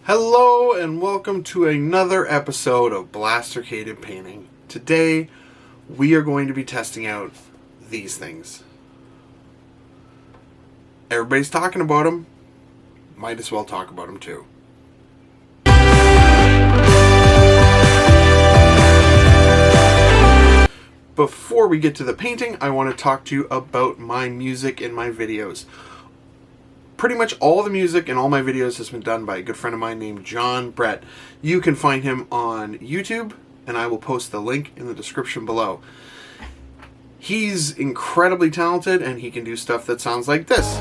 Hello and welcome to another episode of Blastercaded Painting. Today we are going to be testing out these things. Everybody's talking about them. Might as well talk about them too. Before we get to the painting, I want to talk to you about my music in my videos. Pretty much all the music in all my videos has been done by a good friend of mine named Jon Brett. You can find him on YouTube, and I will post the link in the description below. He's incredibly talented, and he can do stuff that sounds like this.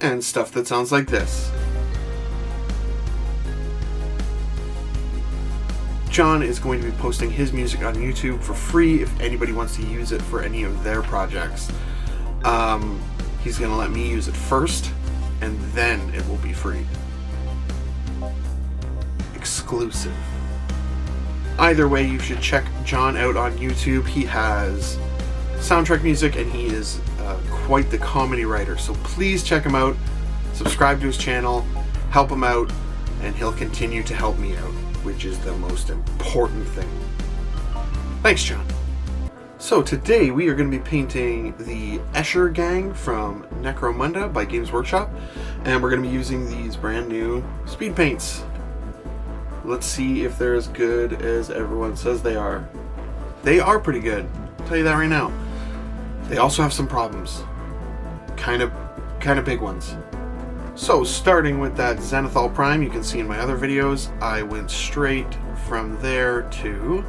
And stuff that sounds like this. Jon is going to be posting his music on YouTube for free if anybody wants to use it for any of their projects. He's going to let me use it first, and then it will be free. Exclusive. Either way, you should check Jon out on YouTube. He has soundtrack music, and he is quite the comedy writer. So please check him out, subscribe to his channel, help him out, and he'll continue to help me out, which is the most important thing. Thanks, Jon. So today we are going to be painting the Escher gang from Necromunda by Games Workshop, and we're going to be using these brand new speed paints. Let's see if they're as good as everyone says they are. They are pretty good, I'll tell you that right now. They also have some problems. Kind of big ones. So, starting with that Zenithal Prime, you can see in my other videos, I went straight from there to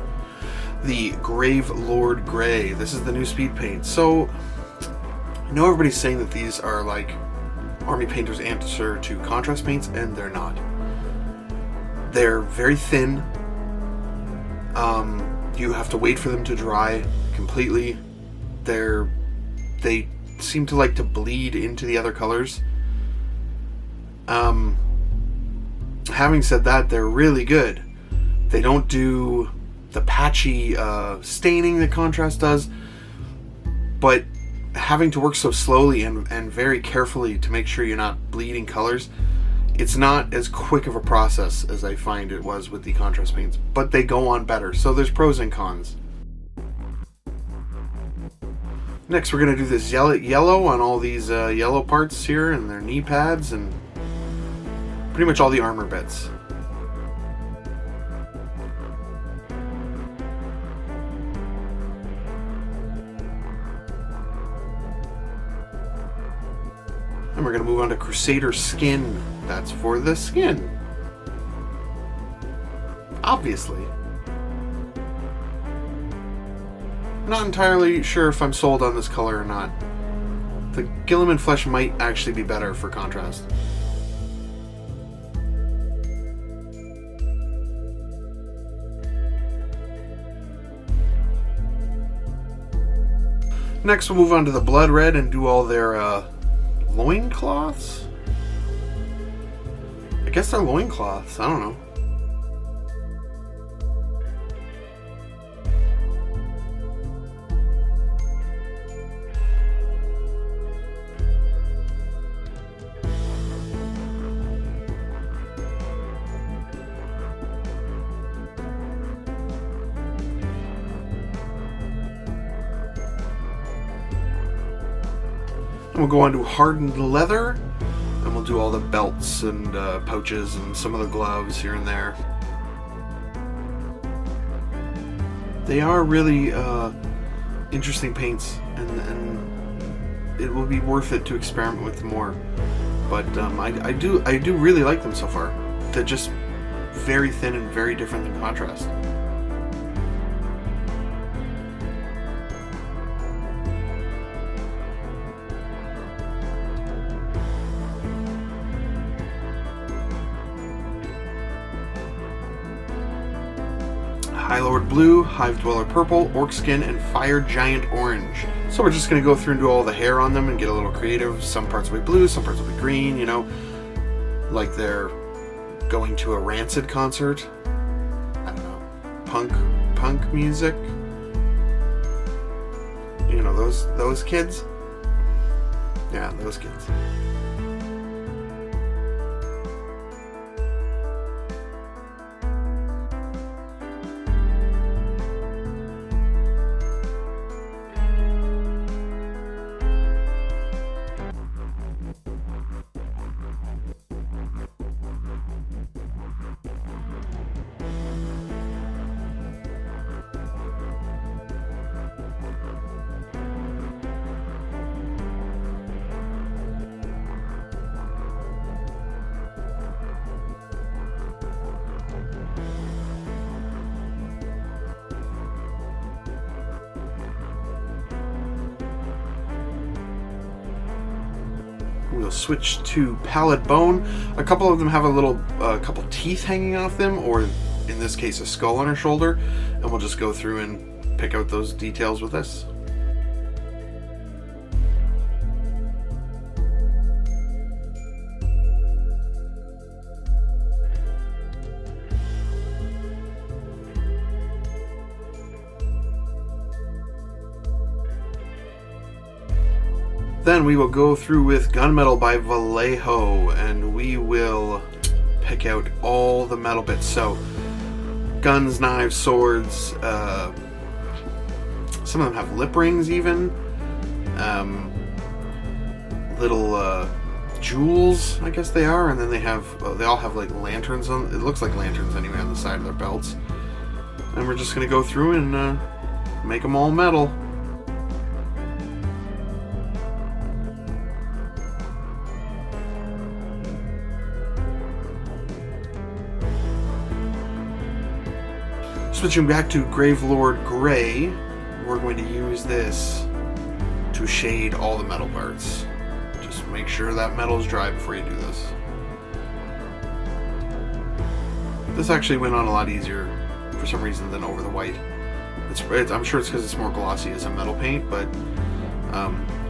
the Gravelord Gray. This is the new speed paint. So, I know everybody's saying that these are like Army Painter's answer to contrast paints, and they're not. They're very thin. You have to wait for them to dry completely. They seem to like to bleed into the other colors. Having said that, they're really good. They don't do the patchy staining that contrast does, but having to work so slowly and very carefully to make sure you're not bleeding colors, it's not as quick of a process as I find it was with the contrast paints, but they go on better, so there's pros and cons. Next, we're going to do this yellow on all these yellow parts here and their knee pads and pretty much all the armor bits. And we're going to move on to Crusader Skin. That's for the skin. Obviously. Not entirely sure if I'm sold on this color or not. The Guilliman flesh might actually be better for contrast. Next, we'll move on to the blood red and do all their loincloths. I guess they're loincloths. I don't know. We'll go on to Hardened Leather, and we'll do all the belts and pouches and some of the gloves here and there. They are really interesting paints, and it will be worth it to experiment with more. But I do really like them so far. They're just very thin and very different than contrast. Highlord Blue, Hive Dweller Purple, Orc Skin, and Fire Giant Orange. So we're just going to go through and do all the hair on them and get a little creative. Some parts will be blue, some parts will be green, you know, like they're going to a Rancid concert. I don't know, punk music. You know, those kids. Yeah, those kids. We'll switch to Pallet Bone. A couple of them have a little, couple teeth hanging off them, or in this case, a skull on her shoulder, and we'll just go through and pick out those details with this. Then we will go through with Gunmetal by Vallejo, and we will pick out all the metal bits. So, guns, knives, swords, some of them have lip rings even, little jewels, I guess they are, and then they all have like lanterns on, it looks like lanterns anyway, on the side of their belts. And we're just going to go through and make them all metal. Switching back to Gravelord Gray, we're going to use this to shade all the metal parts. Just make sure that metal is dry before you do this. This actually went on a lot easier for some reason than over the white. I'm sure it's because it's more glossy as a metal paint, but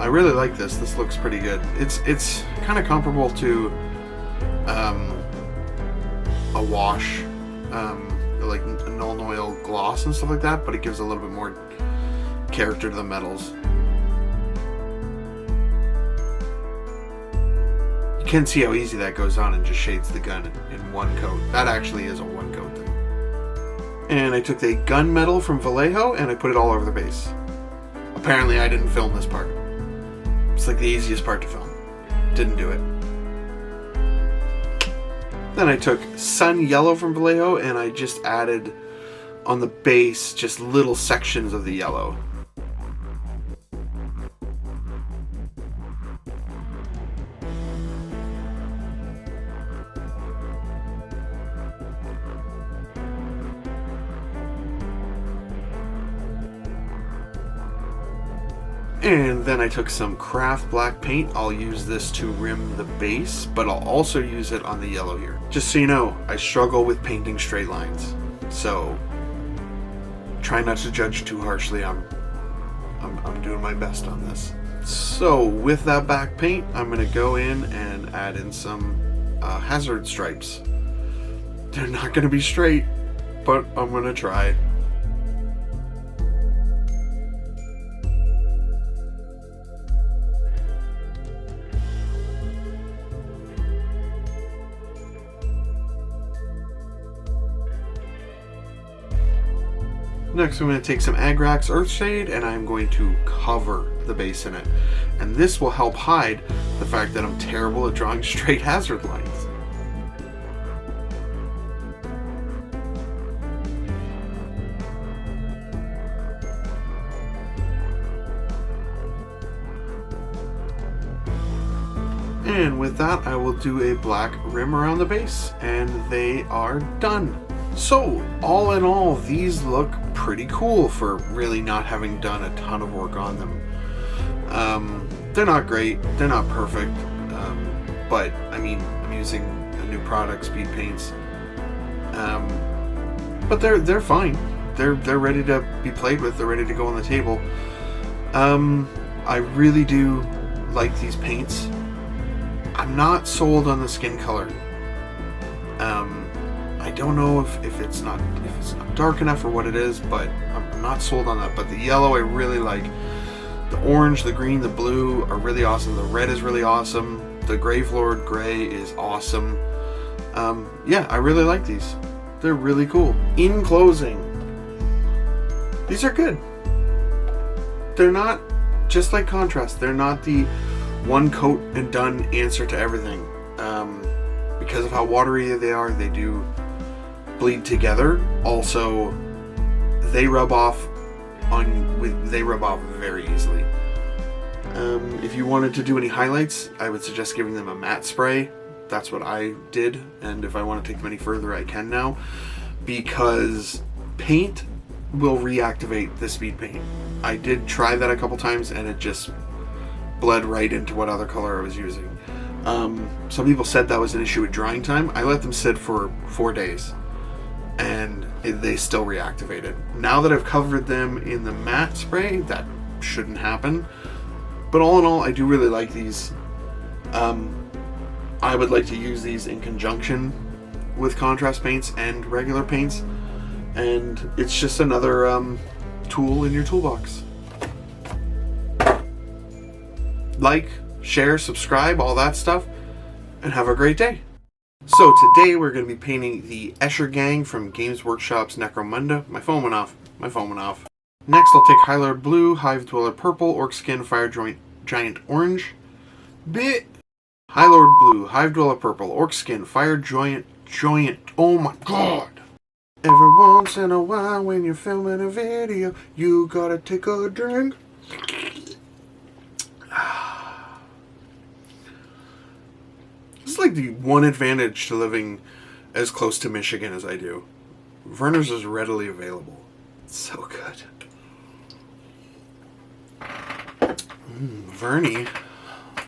I really like this. This looks pretty good. It's kind of comparable to a wash. Like null and oil gloss and stuff like that, but it gives a little bit more character to the metals. You can see how easy that goes on and just shades the gun in one coat. That actually is a one coat thing. And I took the Gunmetal from Vallejo and I put it all over the base. Apparently I didn't film this part. It's like the easiest part to film. Didn't do it. Then I took Sun Yellow from Vallejo and I just added on the base just little sections of the yellow. And then I took some craft black paint. I'll use this to rim the base, but I'll also use it on the yellow here. Just so you know, I struggle with painting straight lines, so try not to judge too harshly. I'm doing my best on this. So with that back paint, I'm gonna go in and add in some hazard stripes. They're not gonna be straight, but I'm gonna try. Next, I'm going to take some Agrax Earthshade and I'm going to cover the base in it. And this will help hide the fact that I'm terrible at drawing straight hazard lines. And with that, I will do a black rim around the base, and they are done. So, all in all, these look pretty cool for really not having done a ton of work on them. They're not great, they're not perfect, but I mean, I'm using a new product, Speed Paints, but they're fine. They're ready to be played with. They're ready to go on the table. I really do like these paints. I'm not sold on the skin color. I don't know if it's not dark enough or what it is, but I'm not sold on that. But the yellow I really like. The orange, the green, the blue are really awesome. The red is really awesome. The Gravelord Gray is awesome. Yeah, I really like these. They're really cool. In closing, these are good. They're not, just like contrast, they're not the one coat and done answer to everything. Because of how watery they are, they do bleed together. Also, they rub off very easily. If you wanted to do any highlights, I would suggest giving them a matte spray. That's what I did, and if I want to take them any further, I can now, because paint will reactivate the speed paint. I did try that a couple times, and it just bled right into what other color I was using. Some people said that was an issue with drying time. I let them sit for 4 days, and they still reactivated. Now that I've covered them in the matte spray, that shouldn't happen. But all in all, I do really like these. I would like to use these in conjunction with contrast paints and regular paints, and it's just another tool in your toolbox. Like, share, subscribe, all that stuff, and have a great day. So today we're going to be painting the Escher Gang from Games Workshop's Necromunda. My phone went off. Next I'll take Highlord Blue, Hive Dweller Purple, Orc Skin, Fire Giant Orange. Highlord Blue, Hive Dweller Purple, Orc Skin, Fire Giant. Oh my god! Every once in a while when you're filming a video, you gotta take a drink. This is like the one advantage to living as close to Michigan as I do. Vernors is readily available. It's so good. Vernie.